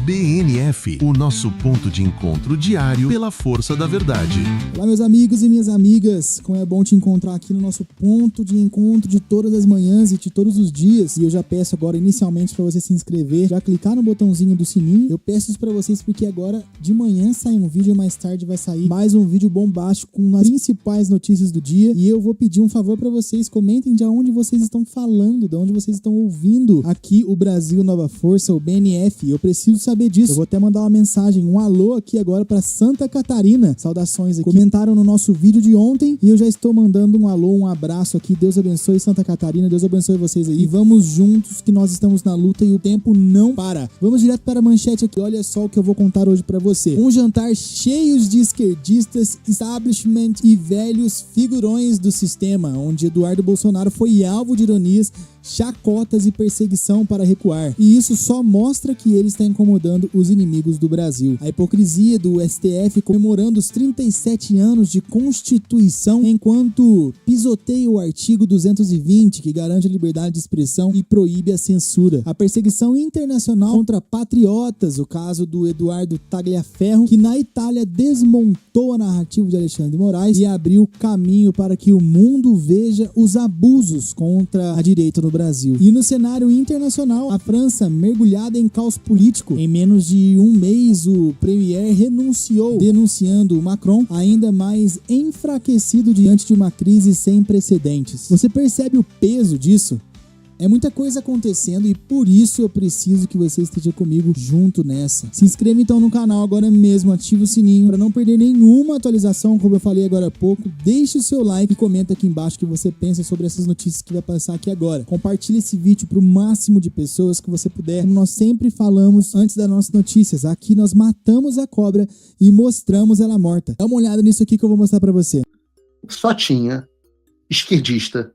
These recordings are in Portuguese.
BNF, o nosso ponto de encontro diário pela força da verdade. Olá, meus amigos e minhas amigas, como é bom te encontrar aqui no nosso ponto de encontro de todas as manhãs e de todos os dias. E eu já peço agora inicialmente para você se inscrever, já clicar no botãozinho do sininho. Eu peço isso para vocês porque agora de manhã sai um vídeo e mais tarde vai sair mais um vídeo bombástico com as principais notícias do dia. E eu vou pedir um favor para vocês, comentem de onde vocês estão falando, de onde vocês estão ouvindo aqui o Brasil Nova Força, o BNF. Eu preciso saber disso. Eu vou até mandar uma mensagem, um alô aqui agora para Santa Catarina. Saudações aqui. Comentaram no nosso vídeo de ontem e eu já estou mandando um alô, um abraço aqui. Deus abençoe Santa Catarina, Deus abençoe vocês aí. E vamos juntos que nós estamos na luta e o tempo não para. Vamos direto para a manchete aqui. Olha só o que eu vou contar hoje para você. Um jantar cheio de esquerdistas, establishment e velhos figurões do sistema, onde Eduardo Bolsonaro foi alvo de ironias, chacotas e perseguição para recuar. E isso só mostra que ele está incomodando os inimigos do Brasil. A hipocrisia do STF comemorando os 37 anos de Constituição enquanto pisoteia o artigo 220 que garante a liberdade de expressão e proíbe a censura. A perseguição internacional contra patriotas, o caso do Eduardo Tagliaferro, que na Itália desmontou a narrativa de Alexandre de Moraes e abriu caminho para que o mundo veja os abusos contra a direita no Brasil. E no cenário internacional, a França mergulhada em caos político. Em menos de um mês, o premier renunciou, denunciando o Macron ainda mais enfraquecido diante de uma crise sem precedentes. Você percebe o peso disso? É muita coisa acontecendo e por isso eu preciso que você esteja comigo junto nessa. Se inscreva então no canal agora mesmo, ative o sininho para não perder nenhuma atualização, como eu falei agora há pouco. Deixe o seu like e comenta aqui embaixo o que você pensa sobre essas notícias que vai passar aqui agora. Compartilhe esse vídeo para o máximo de pessoas que você puder. Como nós sempre falamos antes das nossas notícias, aqui nós matamos a cobra e mostramos ela morta. Dá uma olhada nisso aqui que eu vou mostrar para você. Só tinha esquerdista,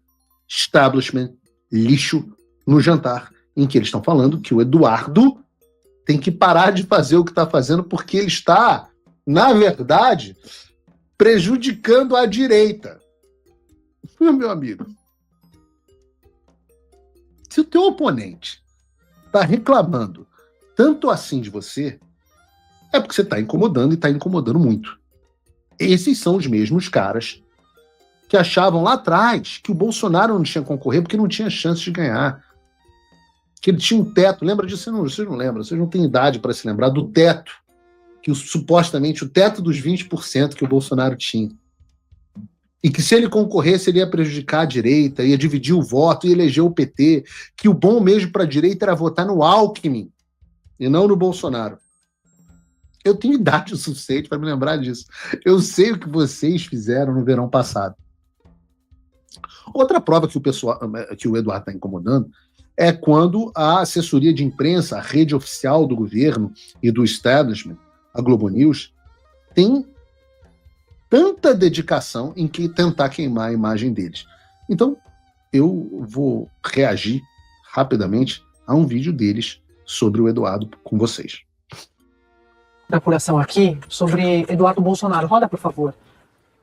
establishment, lixo no jantar em que eles estão falando que o Eduardo tem que parar de fazer o que está fazendo porque ele está, na verdade, prejudicando a direita. Meu amigo, se o teu oponente está reclamando tanto assim de você, é porque você está incomodando e está incomodando muito. Esses são os mesmos caras que achavam lá atrás que o Bolsonaro não tinha concorrer porque não tinha chance de ganhar. Que ele tinha um teto. Lembra disso? Vocês não lembram. Vocês não têm idade para se lembrar do teto. Que supostamente o teto dos 20% que o Bolsonaro tinha. E que se ele concorresse, ele ia prejudicar a direita, ia dividir o voto, ia eleger o PT. Que o bom mesmo para a direita era votar no Alckmin e não no Bolsonaro. Eu tenho idade o suficiente para me lembrar disso. Eu sei o que vocês fizeram no verão passado. Outra prova que o Eduardo está incomodando é quando a assessoria de imprensa, a rede oficial do governo e do establishment, a Globo News, tem tanta dedicação em que tentar queimar a imagem deles. Então, eu vou reagir rapidamente a um vídeo deles sobre o Eduardo com vocês. Da apuração aqui sobre Eduardo Bolsonaro. Roda, por favor.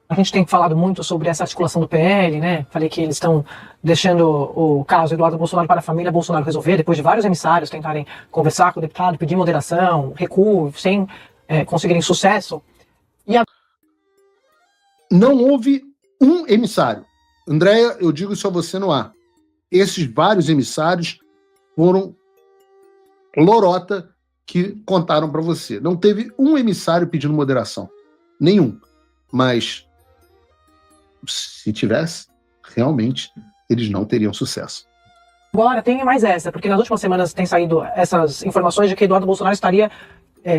A gente tem falado muito sobre essa articulação do PL, né? Falei que eles estão deixando o caso Eduardo Bolsonaro para a família Bolsonaro resolver, depois de vários emissários tentarem conversar com o deputado, pedir moderação, recuo, sem conseguirem sucesso. Não houve um emissário. Andréia, eu digo isso a você no ar. Esses vários emissários foram lorota que contaram para você. Não teve um emissário pedindo moderação. Nenhum. Mas se tivesse, realmente, eles não teriam sucesso. Agora tem mais essa, porque nas últimas semanas tem saído essas informações de que Eduardo Bolsonaro estaria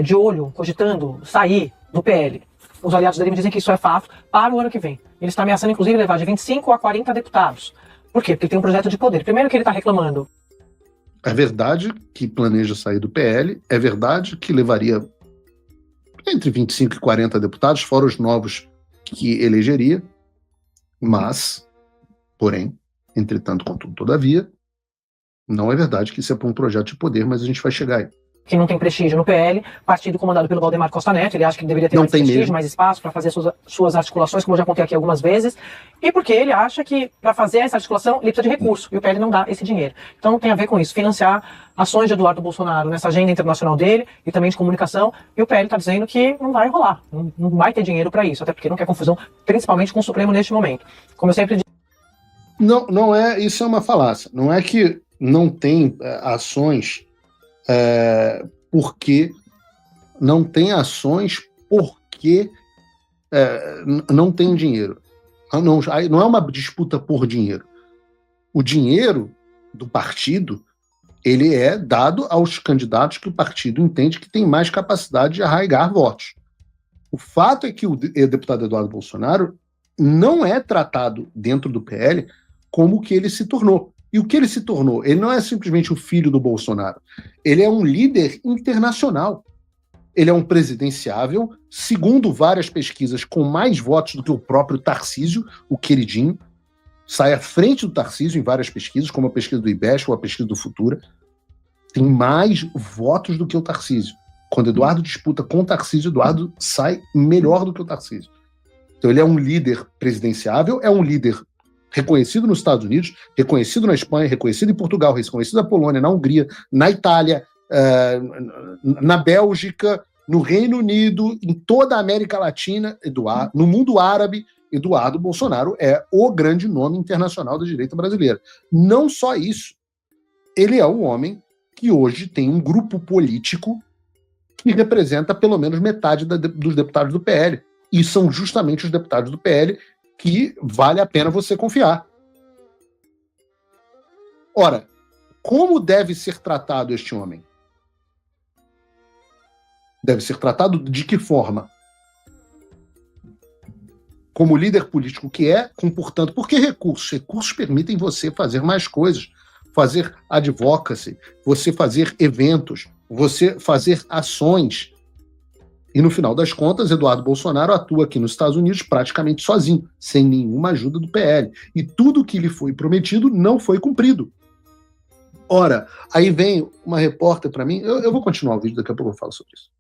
de olho, cogitando sair do PL. Os aliados dele me dizem que isso é fato para o ano que vem. Ele está ameaçando, inclusive, levar de 25 a 40 deputados. Por quê? Porque ele tem um projeto de poder. Primeiro que ele está reclamando. É verdade que planeja sair do PL, é verdade que levaria entre 25 e 40 deputados, fora os novos que elegeria, mas, porém, entretanto, contudo, todavia, não é verdade que isso é para um projeto de poder, mas a gente vai chegar aí. que não tem prestígio no PL, partido comandado pelo Valdemar Costa Neto. Ele acha que deveria ter mais prestígio, mais espaço para fazer suas articulações, como eu já contei aqui algumas vezes, e porque ele acha que para fazer essa articulação ele precisa de recurso, e o PL não dá esse dinheiro. Então tem a ver com isso, financiar ações de Eduardo Bolsonaro nessa agenda internacional dele e também de comunicação, e o PL está dizendo que não vai rolar, não vai ter dinheiro para isso, até porque não quer confusão, principalmente com o Supremo neste momento. Como eu sempre digo. Não é, isso é uma falácia. Não é que não tem ações porque não tem ações porque não tem dinheiro. Não é uma disputa por dinheiro. O dinheiro do partido ele é dado aos candidatos que o partido entende que tem mais capacidade de arraigar votos. O fato é que o deputado Eduardo Bolsonaro não é tratado dentro do PL como o que ele se tornou. E o que ele se tornou? Ele não é simplesmente o filho do Bolsonaro. Ele é um líder internacional. Ele é um presidenciável, segundo várias pesquisas, com mais votos do que o próprio Tarcísio, o queridinho. Sai à frente do Tarcísio em várias pesquisas, como a pesquisa do IBEST ou a pesquisa do Futura. Tem mais votos do que o Tarcísio. Quando Eduardo disputa com o Tarcísio, Eduardo sai melhor do que o Tarcísio. Então ele é um líder presidenciável, é um líder reconhecido nos Estados Unidos, reconhecido na Espanha, reconhecido em Portugal, reconhecido na Polônia, na Hungria, na Itália, na Bélgica, no Reino Unido, em toda a América Latina, no mundo árabe. Eduardo Bolsonaro é o grande nome internacional da direita brasileira. Não só isso, ele é o homem que hoje tem um grupo político que representa pelo menos metade dos deputados do PL. E são justamente os deputados do PL que vale a pena você confiar. Ora, como deve ser tratado este homem? Deve ser tratado de que forma? Como líder político que é, portanto, por que recursos? Recursos permitem você fazer mais coisas, fazer advocacy, você fazer eventos, você fazer ações. E no final das contas, Eduardo Bolsonaro atua aqui nos Estados Unidos praticamente sozinho, sem nenhuma ajuda do PL. E tudo que lhe foi prometido não foi cumprido. Ora, aí vem uma repórter para mim, eu vou continuar o vídeo, daqui a pouco eu falo sobre isso.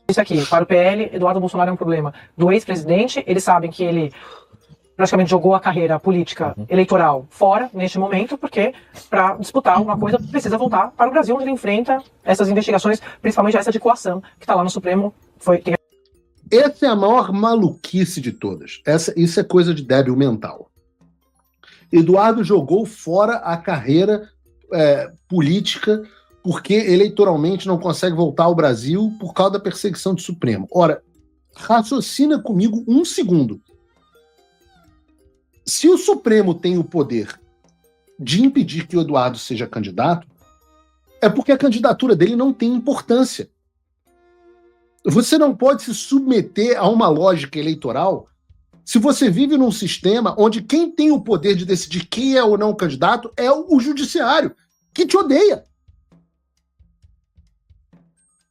Isso aqui, para o PL, Eduardo Bolsonaro é um problema do ex-presidente. Eles sabem que ele praticamente jogou a carreira política eleitoral fora neste momento, porque para disputar alguma coisa precisa voltar para o Brasil, onde ele enfrenta essas investigações, principalmente essa de coação, que está lá no Supremo. Essa é a maior maluquice de todas. Isso é coisa de débil mental. Eduardo jogou fora a carreira política porque eleitoralmente não consegue voltar ao Brasil por causa da perseguição do Supremo. Ora, raciocina comigo um segundo. Se o Supremo tem o poder de impedir que o Eduardo seja candidato, é porque a candidatura dele não tem importância. Você não pode se submeter a uma lógica eleitoral se você vive num sistema onde quem tem o poder de decidir quem é ou não candidato é o judiciário, que te odeia.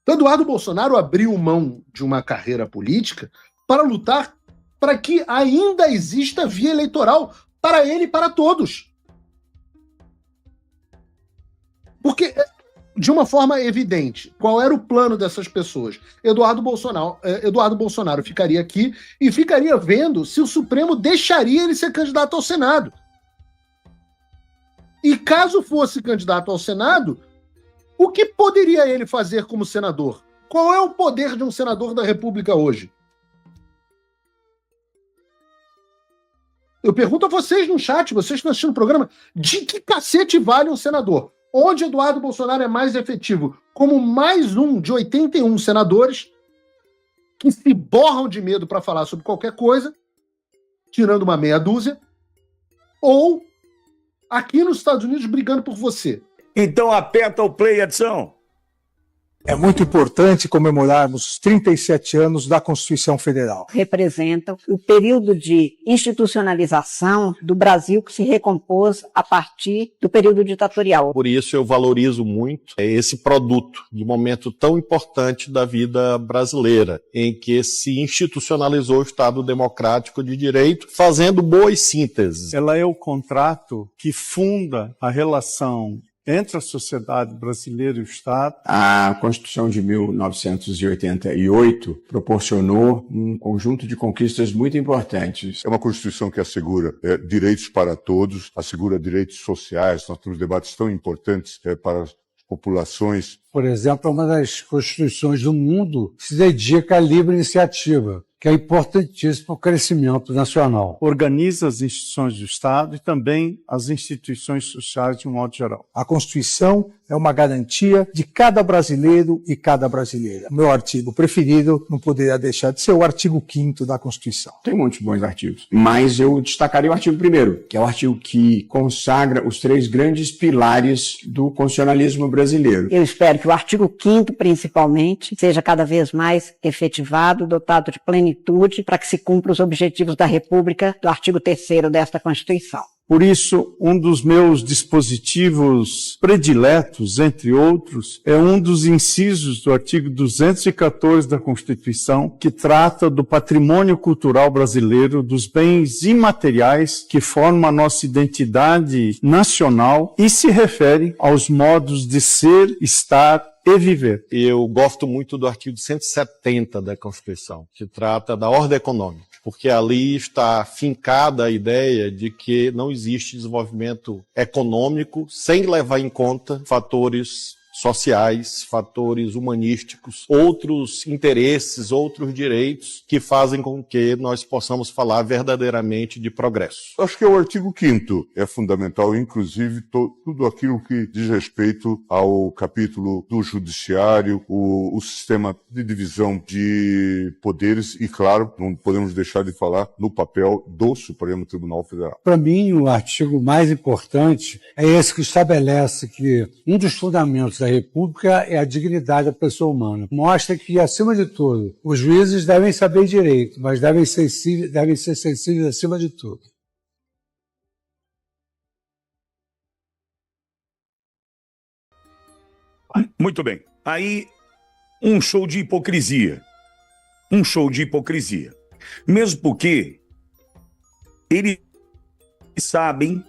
Então, Eduardo Bolsonaro abriu mão de uma carreira política para lutar para que ainda exista via eleitoral para ele e para todos. Porque, de uma forma evidente, qual era o plano dessas pessoas? Eduardo Bolsonaro ficaria aqui e ficaria vendo se o Supremo deixaria ele ser candidato ao Senado. E caso fosse candidato ao Senado, o que poderia ele fazer como senador? Qual é o poder de um senador da República hoje? Eu pergunto a vocês no chat, vocês que estão assistindo o programa, de que cacete vale um senador? Onde Eduardo Bolsonaro é mais efetivo? Como mais um de 81 senadores que se borram de medo para falar sobre qualquer coisa, tirando uma meia dúzia, ou aqui nos Estados Unidos brigando por você. Então aperta o play, Edson. É muito importante comemorarmos os 37 anos da Constituição Federal. Representam o período de institucionalização do Brasil que se recompôs a partir do período ditatorial. Por isso eu valorizo muito esse produto de momento tão importante da vida brasileira, em que se institucionalizou o Estado democrático de direito, fazendo boas sínteses. Ela é o contrato que funda a relação entre a sociedade brasileira e o Estado. A Constituição de 1988 proporcionou um conjunto de conquistas muito importantes. É uma Constituição que assegura direitos para todos, assegura direitos sociais. Nós temos debates tão importantes para as populações. Por exemplo, é uma das constituições do mundo que se dedica à livre iniciativa, que é importantíssimo para o crescimento nacional. Organiza as instituições do Estado e também as instituições sociais de um modo geral. A Constituição é uma garantia de cada brasileiro e cada brasileira. Meu artigo preferido não poderia deixar de ser o artigo 5º da Constituição. Tem muitos bons artigos, mas eu destacaria o artigo 1º, que é o artigo que consagra os 3 grandes pilares do constitucionalismo brasileiro. Eu espero que o artigo 5º, principalmente, seja cada vez mais efetivado, dotado de plenitude, para que se cumpra os objetivos da República do artigo 3º desta Constituição. Por isso, um dos meus dispositivos prediletos, entre outros, é um dos incisos do artigo 214 da Constituição, que trata do patrimônio cultural brasileiro, dos bens imateriais que formam a nossa identidade nacional e se refere aos modos de ser, estar e viver. Eu gosto muito do artigo 170 da Constituição, que trata da ordem econômica, porque ali está fincada a ideia de que não existe desenvolvimento econômico sem levar em conta fatores sociais, fatores humanísticos, outros interesses, outros direitos que fazem com que nós possamos falar verdadeiramente de progresso. Acho que o artigo 5º é fundamental, inclusive tudo aquilo que diz respeito ao capítulo do judiciário, o sistema de divisão de poderes e, claro, não podemos deixar de falar no papel do Supremo Tribunal Federal. Para mim, o artigo mais importante é esse que estabelece que um dos fundamentos da República é a dignidade da pessoa humana. Mostra que, acima de tudo, os juízes devem saber direito, mas devem ser sensíveis acima de tudo. Muito bem. Aí, um show de hipocrisia. Um show de hipocrisia. Mesmo porque eles sabem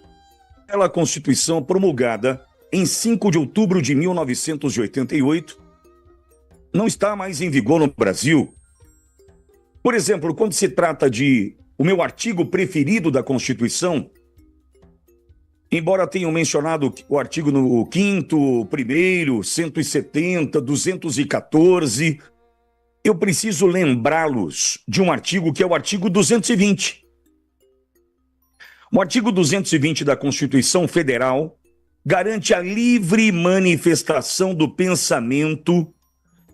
pela Constituição promulgada em 5 de outubro de 1988, não está mais em vigor no Brasil. Por exemplo, quando se trata de o meu artigo preferido da Constituição, embora tenham mencionado o artigo no 5º, 1º, 170, 214, eu preciso lembrá-los de um artigo que é o artigo 220. O artigo 220 da Constituição Federal garante a livre manifestação do pensamento,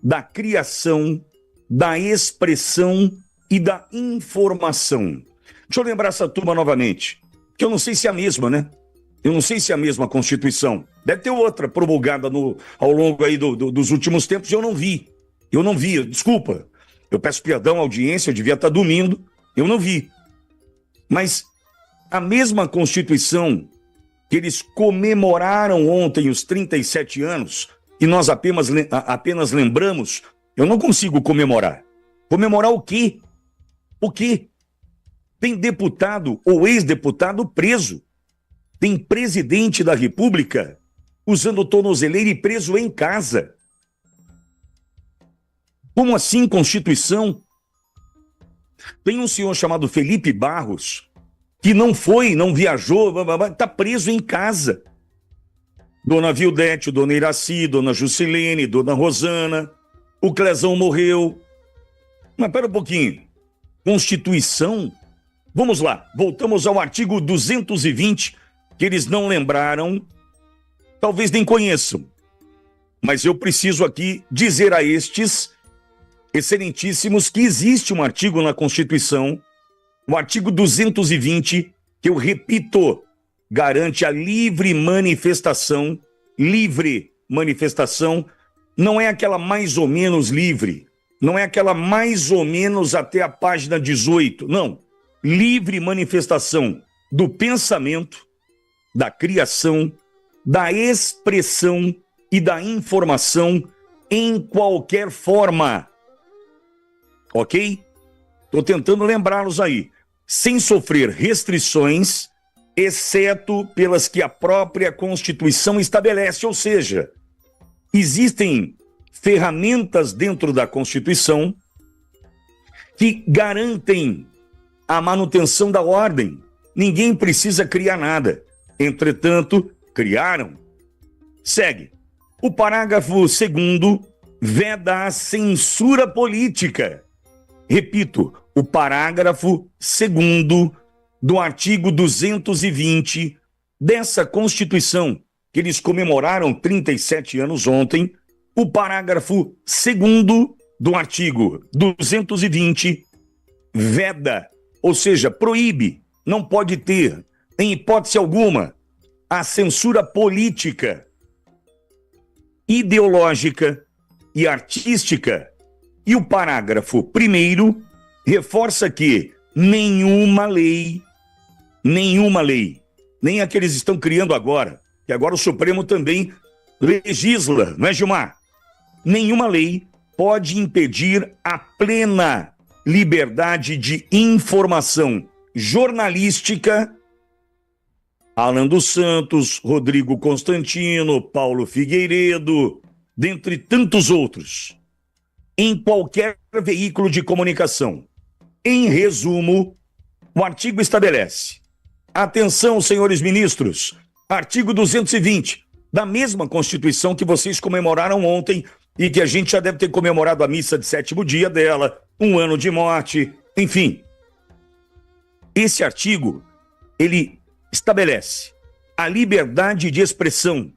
da criação, da expressão e da informação. Deixa eu lembrar essa turma novamente, que eu não sei se é a mesma, né? Eu não sei se é a mesma Constituição. Deve ter outra promulgada ao longo aí dos últimos tempos e eu não vi. Desculpa. Eu peço perdão à audiência, eu devia estar dormindo. Eu não vi. Mas a mesma Constituição que eles comemoraram ontem os 37 anos, e nós apenas lembramos, eu não consigo comemorar. Comemorar o quê? O quê? Tem deputado ou ex-deputado preso. Tem presidente da República usando tornozeleira e preso em casa. Como assim Constituição? Tem um senhor chamado Felipe Barros, que não viajou, está preso em casa. Dona Vildete, Dona Iraci, Dona Juscelene, Dona Rosana, o Clezão morreu. Mas pera um pouquinho, Constituição? Vamos lá, voltamos ao artigo 220, que eles não lembraram, talvez nem conheçam. Mas eu preciso aqui dizer a estes excelentíssimos que existe um artigo na Constituição, o artigo 220, que eu repito, garante a livre manifestação. Livre manifestação não é aquela mais ou menos livre, não é aquela mais ou menos até a página 18, não. Livre manifestação do pensamento, da criação, da expressão e da informação em qualquer forma. Ok? Estou tentando lembrá-los aí. Sem sofrer restrições exceto pelas que a própria Constituição estabelece, ou seja, existem ferramentas dentro da Constituição que garantem a manutenção da ordem. Ninguém precisa criar nada. Entretanto, criaram. Segue. O parágrafo 2º veda a censura política. Repito, o parágrafo 2º do artigo 220 dessa Constituição, que eles comemoraram 37 anos ontem, o parágrafo 2º do artigo 220 veda, ou seja, proíbe, não pode ter, em hipótese alguma, a censura política, ideológica e artística. E o parágrafo 1º reforça que nenhuma lei, nem a que eles estão criando agora, que agora o Supremo também legisla, não é, Gilmar? Nenhuma lei pode impedir a plena liberdade de informação jornalística. Alan dos Santos, Rodrigo Constantino, Paulo Figueiredo, dentre tantos outros, em qualquer veículo de comunicação. Em resumo, o artigo estabelece: atenção, senhores ministros, artigo 220, da mesma Constituição que vocês comemoraram ontem e que a gente já deve ter comemorado a missa de 7º dia dela, 1 ano de morte, enfim. Esse artigo, ele estabelece a liberdade de expressão.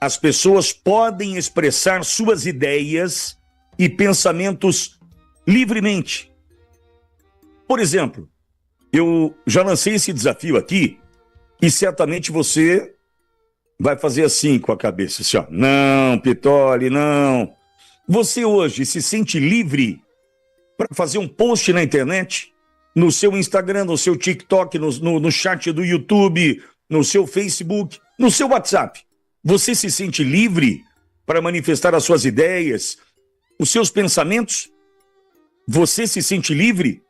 As pessoas podem expressar suas ideias e pensamentos livremente. Por exemplo, eu já lancei esse desafio aqui e certamente você vai fazer assim com a cabeça, assim, ó. Não, Pitoli, não. Você hoje se sente livre para fazer um post na internet, no seu Instagram, no seu TikTok, no chat do YouTube, no seu Facebook, no seu WhatsApp. Você se sente livre para manifestar as suas ideias, os seus pensamentos? Você se sente livre?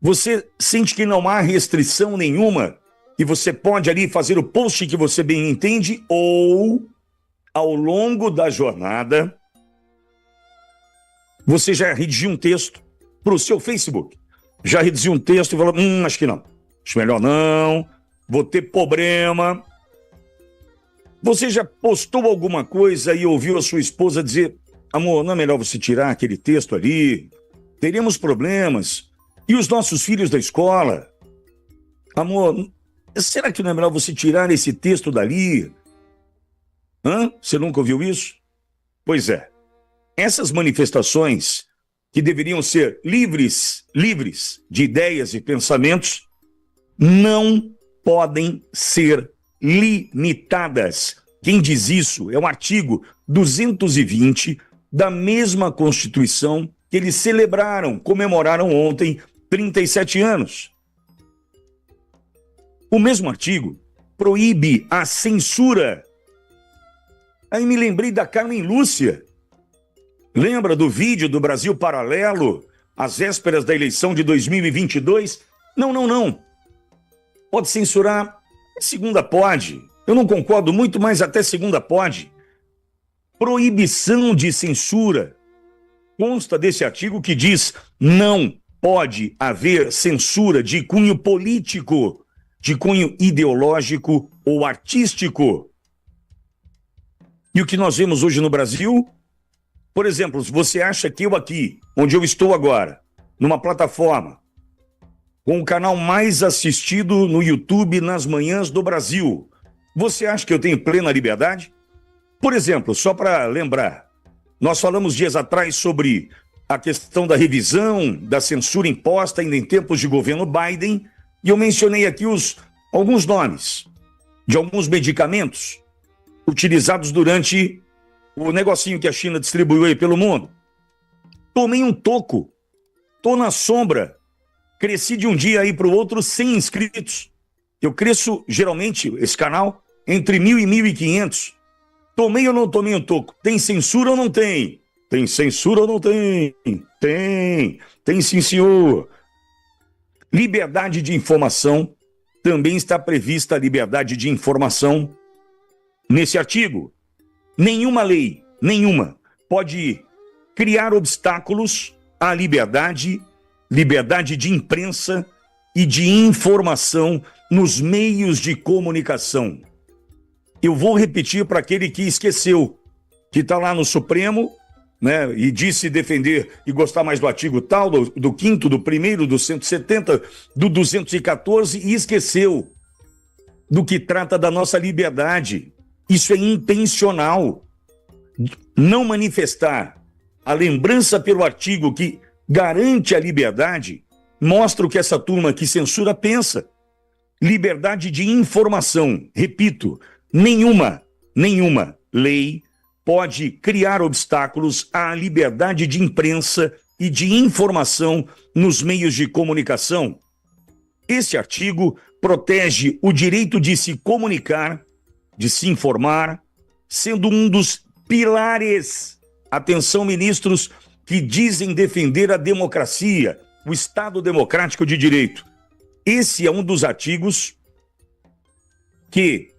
Você sente que não há restrição nenhuma e você pode ali fazer o post que você bem entende, ou ao longo da jornada você já redigiu um texto para o seu Facebook? Já redigiu um texto e falou, acho que não, acho melhor não, vou ter problema. Você já postou alguma coisa e ouviu a sua esposa dizer, amor, não é melhor você tirar aquele texto ali? Teríamos problemas. E os nossos filhos da escola? Amor, será que não é melhor você tirar esse texto dali? Você nunca ouviu isso? Pois é. Essas manifestações que deveriam ser livres de ideias e pensamentos, não podem ser limitadas. Quem diz isso é o artigo 220 da mesma Constituição que eles comemoraram ontem 37 anos. O mesmo artigo proíbe a censura. Aí me lembrei da Carmen Lúcia. Lembra do vídeo do Brasil Paralelo, às vésperas da eleição de 2022? Não. Pode censurar. Segunda pode. Eu não concordo muito, mas até segunda pode. Proibição de censura. Consta desse artigo que diz: não pode haver censura de cunho político, de cunho ideológico ou artístico. E o que nós vemos hoje no Brasil? Por exemplo, se você acha que eu aqui, onde eu estou agora, numa plataforma, com o canal mais assistido no YouTube nas manhãs do Brasil, você acha que eu tenho plena liberdade? Por exemplo, só para lembrar, nós falamos dias atrás sobre a questão da revisão, da censura imposta ainda em tempos de governo Biden, e eu mencionei aqui alguns nomes de alguns medicamentos utilizados durante o negocinho que a China distribuiu aí pelo mundo. Tomei um toco, tô na sombra, cresci de um dia aí para o outro 100 inscritos. Eu cresço, geralmente, esse canal, entre 1.000 e 1.500. Tomei ou não tomei um toco? Tem censura ou não tem? Tem censura ou não tem? Tem sim, senhor. Liberdade de informação também está prevista a liberdade de informação nesse artigo. Nenhuma lei, nenhuma, pode criar obstáculos à liberdade de imprensa e de informação nos meios de comunicação. Eu vou repetir para aquele que esqueceu, que está lá no Supremo, né, e disse defender e gostar mais do artigo tal, do 5º, do 1º, do 170, do 214, e esqueceu do que trata da nossa liberdade. Isso é intencional. Não manifestar a lembrança pelo artigo que garante a liberdade mostra o que essa turma que censura pensa. Liberdade de informação. Repito, nenhuma lei pode criar obstáculos à liberdade de imprensa e de informação nos meios de comunicação. Esse artigo protege o direito de se comunicar, de se informar, sendo um dos pilares, atenção ministros, que dizem defender a democracia, o Estado democrático de direito. Esse é um dos artigos que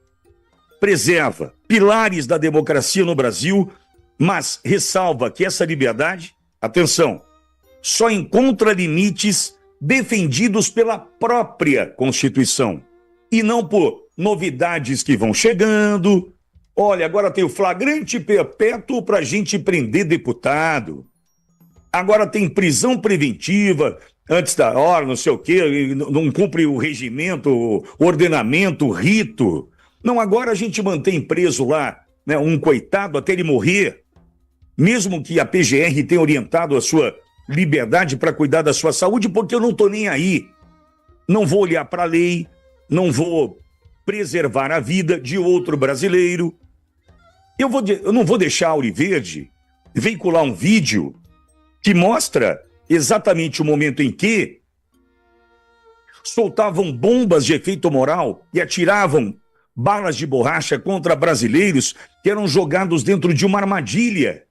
preserva pilares da democracia no Brasil, mas ressalva que essa liberdade, atenção, só encontra limites defendidos pela própria Constituição e não por novidades que vão chegando. Olha, agora tem o flagrante perpétuo para a gente prender deputado. Agora tem prisão preventiva antes da hora, não sei o quê, não cumpre o regimento, o ordenamento, o rito. Não, agora a gente mantém preso lá, né, um coitado até ele morrer, mesmo que a PGR tenha orientado a sua liberdade para cuidar da sua saúde, porque eu não estou nem aí. Não vou olhar para a lei, não vou preservar a vida de outro brasileiro. Eu não vou deixar a Auriverde veicular um vídeo que mostra exatamente o momento em que soltavam bombas de efeito moral e atiravam balas de borracha contra brasileiros que eram jogados dentro de uma armadilha,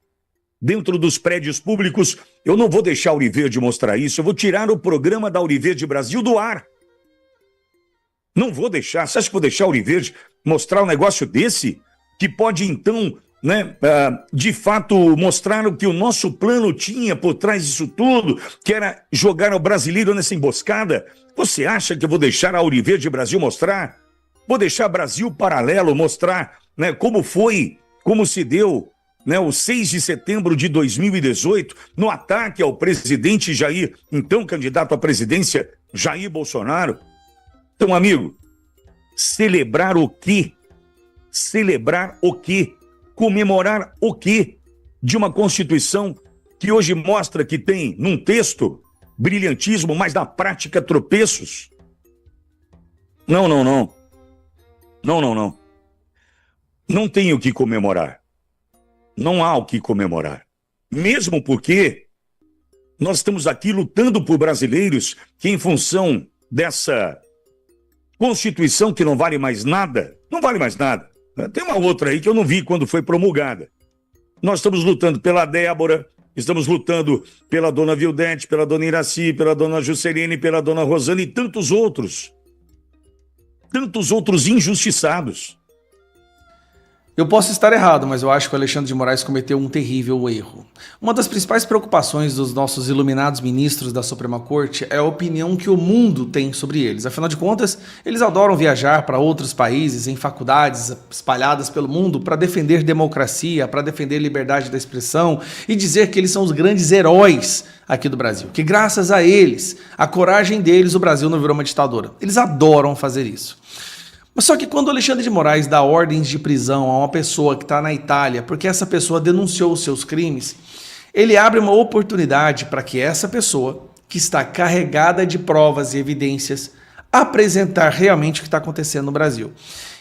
dentro dos prédios públicos. Eu não vou deixar a Auriverde mostrar isso, eu vou tirar o programa da Auriverde Brasil do ar. Não vou deixar. Você acha que vou deixar a Auriverde mostrar um negócio desse? Que pode, então, né, de fato, mostrar o que o nosso plano tinha por trás disso tudo, que era jogar o brasileiro nessa emboscada? Você acha que eu vou deixar a Auriverde Brasil mostrar? Vou deixar Brasil Paralelo mostrar, né, como se deu, né, o 6 de setembro de 2018, no ataque ao presidente Jair, então candidato à presidência, Jair Bolsonaro? Então, amigo, celebrar o quê? Celebrar o quê? Comemorar o quê? De uma Constituição que hoje mostra que tem, num texto, brilhantismo, mas na prática tropeços? Não. Não tem o que comemorar. Não há o que comemorar. Mesmo porque nós estamos aqui lutando por brasileiros que, em função dessa Constituição que não vale mais nada, Tem uma outra aí que eu não vi quando foi promulgada. Nós estamos lutando pela Débora, estamos lutando pela dona Vildete, pela dona Iraci, pela dona Jusceline, pela dona Rosana e tantos outros injustiçados. Eu posso estar errado, mas eu acho que o Alexandre de Moraes cometeu um terrível erro. Uma das principais preocupações dos nossos iluminados ministros da Suprema Corte é a opinião que o mundo tem sobre eles. Afinal de contas, eles adoram viajar para outros países, em faculdades espalhadas pelo mundo, para defender democracia, para defender liberdade da expressão e dizer que eles são os grandes heróis aqui do Brasil. Que graças a eles, a coragem deles, o Brasil não virou uma ditadura. Eles adoram fazer isso. Mas só que quando o Alexandre de Moraes dá ordens de prisão a uma pessoa que está na Itália porque essa pessoa denunciou os seus crimes, ele abre uma oportunidade para que essa pessoa, que está carregada de provas e evidências, apresentar realmente o que está acontecendo no Brasil.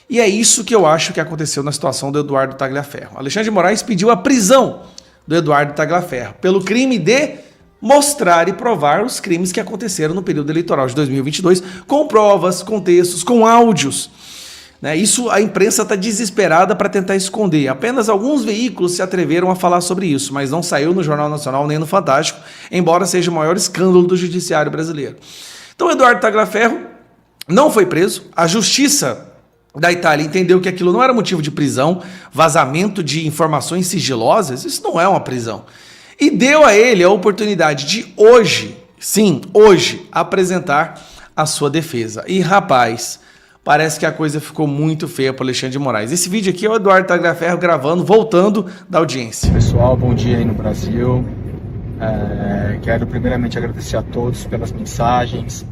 E é isso que eu acho que aconteceu na situação do Eduardo Tagliaferro. Alexandre de Moraes pediu a prisão do Eduardo Tagliaferro pelo crime de mostrar e provar os crimes que aconteceram no período eleitoral de 2022, com provas, com textos, com áudios. Isso a imprensa está desesperada para tentar esconder. Apenas alguns veículos se atreveram a falar sobre isso, mas não saiu no Jornal Nacional nem no Fantástico, embora seja o maior escândalo do judiciário brasileiro. Então, Eduardo Tagliaferro não foi preso. A justiça da Itália entendeu que aquilo não era motivo de prisão, vazamento de informações sigilosas, isso não é uma prisão. E deu a ele a oportunidade de hoje, sim, hoje, apresentar a sua defesa. E rapaz, parece que a coisa ficou muito feia para Alexandre de Moraes. Esse vídeo aqui é o Eduardo Tagliaferro gravando, voltando da audiência. Pessoal, bom dia aí no Brasil. Quero primeiramente agradecer a todos pelas mensagens,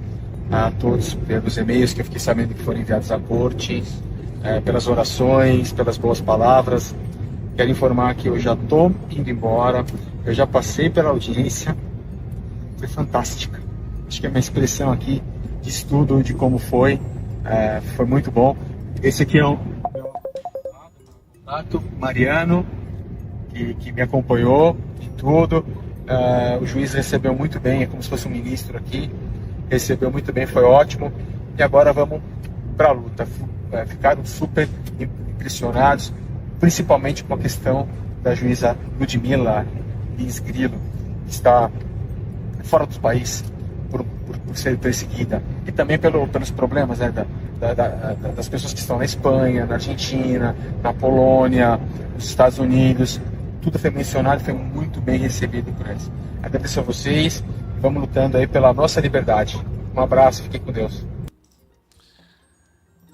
a todos pelos e-mails que eu fiquei sabendo que foram enviados à corte, pelas orações, pelas boas palavras. Quero informar que eu já estou indo embora, eu já passei pela audiência, foi fantástica. Acho que a minha expressão aqui diz tudo de como foi muito bom. Esse aqui é o contato, Mariano, que me acompanhou em tudo. O juiz recebeu muito bem, é como se fosse um ministro aqui, recebeu muito bem, foi ótimo. E agora vamos para a luta. Ficaram super impressionados, principalmente com a questão da juíza Ludmila Lins Grillo, que está fora do país por ser perseguida, e também pelos problemas, né, das pessoas que estão na Espanha, na Argentina, na Polônia, nos Estados Unidos. Tudo foi mencionado e foi muito bem recebido por eles. Agradeço a vocês, vamos lutando aí pela nossa liberdade. Um abraço, fiquem com Deus.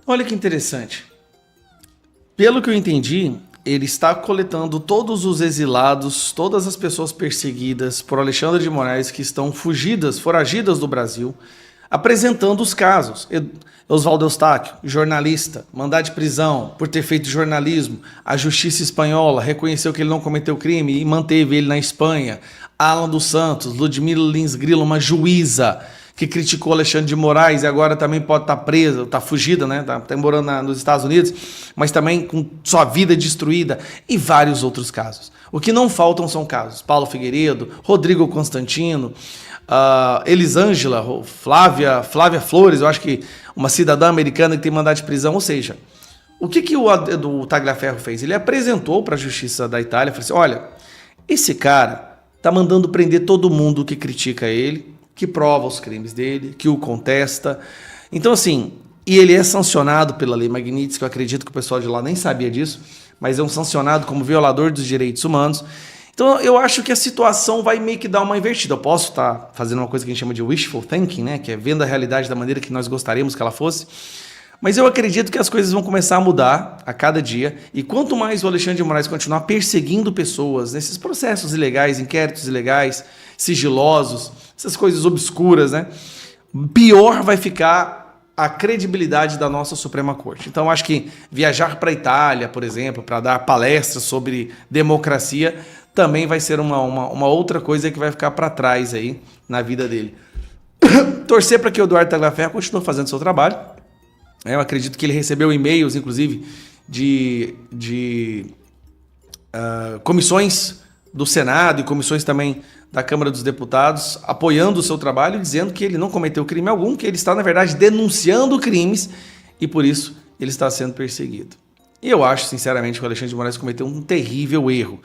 Olha que interessante. Pelo que eu entendi, ele está coletando todos os exilados, todas as pessoas perseguidas por Alexandre de Moraes que estão foragidas do Brasil, apresentando os casos. Oswaldo Eustáquio, jornalista, mandado de prisão por ter feito jornalismo. A justiça espanhola reconheceu que ele não cometeu crime e manteve ele na Espanha. Alan dos Santos, Ludmila Lins Grillo, uma juíza que criticou Alexandre de Moraes e agora também pode estar presa, está fugida, né? Está morando nos Estados Unidos, mas também com sua vida destruída, e vários outros casos. O que não faltam são casos. Paulo Figueiredo, Rodrigo Constantino, Elisângela, Flávia Flores, eu acho que uma cidadã americana que tem mandado de prisão. Ou seja, o que o Tagliaferro fez? Ele apresentou para a justiça da Itália, falou assim, olha, esse cara está mandando prender todo mundo que critica ele, que prova os crimes dele, que o contesta. Então, assim, e ele é sancionado pela Lei Magnitsky, que eu acredito que o pessoal de lá nem sabia disso, mas é um sancionado como violador dos direitos humanos. Então, eu acho que a situação vai meio que dar uma invertida. Eu posso estar fazendo uma coisa que a gente chama de wishful thinking, né? Que é vendo a realidade da maneira que nós gostaríamos que ela fosse. Mas eu acredito que as coisas vão começar a mudar a cada dia. E quanto mais o Alexandre de Moraes continuar perseguindo pessoas nesses processos ilegais, inquéritos ilegais, sigilosos, essas coisas obscuras, né? Pior vai ficar a credibilidade da nossa Suprema Corte. Então, acho que viajar para a Itália, por exemplo, para dar palestras sobre democracia, também vai ser uma outra coisa que vai ficar para trás aí na vida dele. Torcer para que o Eduardo Tagliaferro continue fazendo seu trabalho. Eu acredito que ele recebeu e-mails, inclusive, de comissões do Senado e comissões também da Câmara dos Deputados apoiando o seu trabalho, dizendo que ele não cometeu crime algum, que ele está, na verdade, denunciando crimes e, por isso, ele está sendo perseguido. E eu acho, sinceramente, que o Alexandre de Moraes cometeu um terrível erro.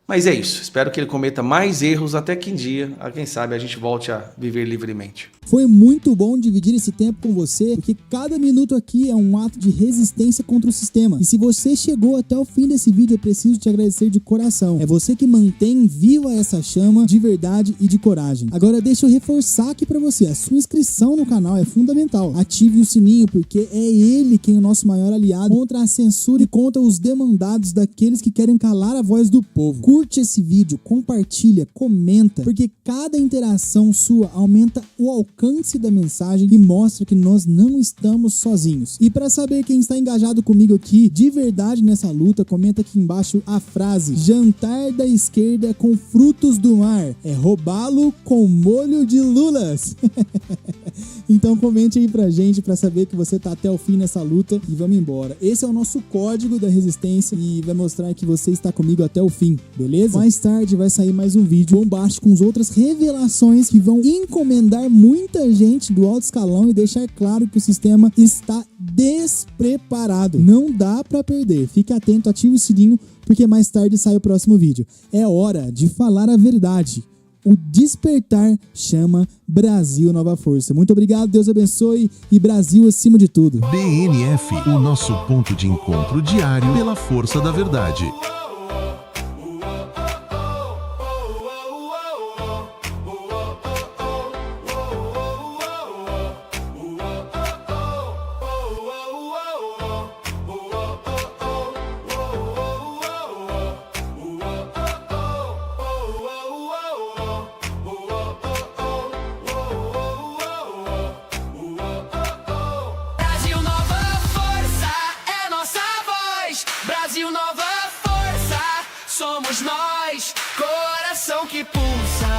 Mas é isso. Espero que ele cometa mais erros até que um dia, quem sabe, a gente volte a viver livremente. Foi muito bom dividir esse tempo com você, porque cada minuto aqui é um ato de resistência contra o sistema. E se você chegou até o fim desse vídeo, eu preciso te agradecer de coração. É você que mantém viva essa chama de verdade e de coragem. Agora deixa eu reforçar aqui pra você, a sua inscrição no canal é fundamental. Ative o sininho, porque é ele quem é o nosso maior aliado contra a censura e contra os demandados daqueles que querem calar a voz do povo. Curte esse vídeo, compartilha, comenta, porque cada interação sua aumenta o alcance da mensagem e mostra que nós não estamos sozinhos. E para saber quem está engajado comigo aqui de verdade nessa luta, comenta aqui embaixo a frase: jantar da esquerda com frutos do mar é roubá-lo com molho de lulas. Então comente aí pra gente pra saber que você tá até o fim nessa luta e vamos embora. Esse é o nosso código da resistência e vai mostrar que você está comigo até o fim, beleza? Mais tarde vai sair mais um vídeo bombástico com as outras revelações que vão encomendar muita gente do alto escalão e deixar claro que o sistema está despreparado. Não dá pra perder. Fique atento, ative o sininho, porque mais tarde sai o próximo vídeo. É hora de falar a verdade. o despertar chama Brasil Nova Força. Muito obrigado, Deus abençoe e Brasil acima de tudo. BNF, o nosso ponto de encontro diário pela força da verdade. Brasil Nova Força é nossa voz. Brasil Nova Força, somos nós. Coração que pulsa.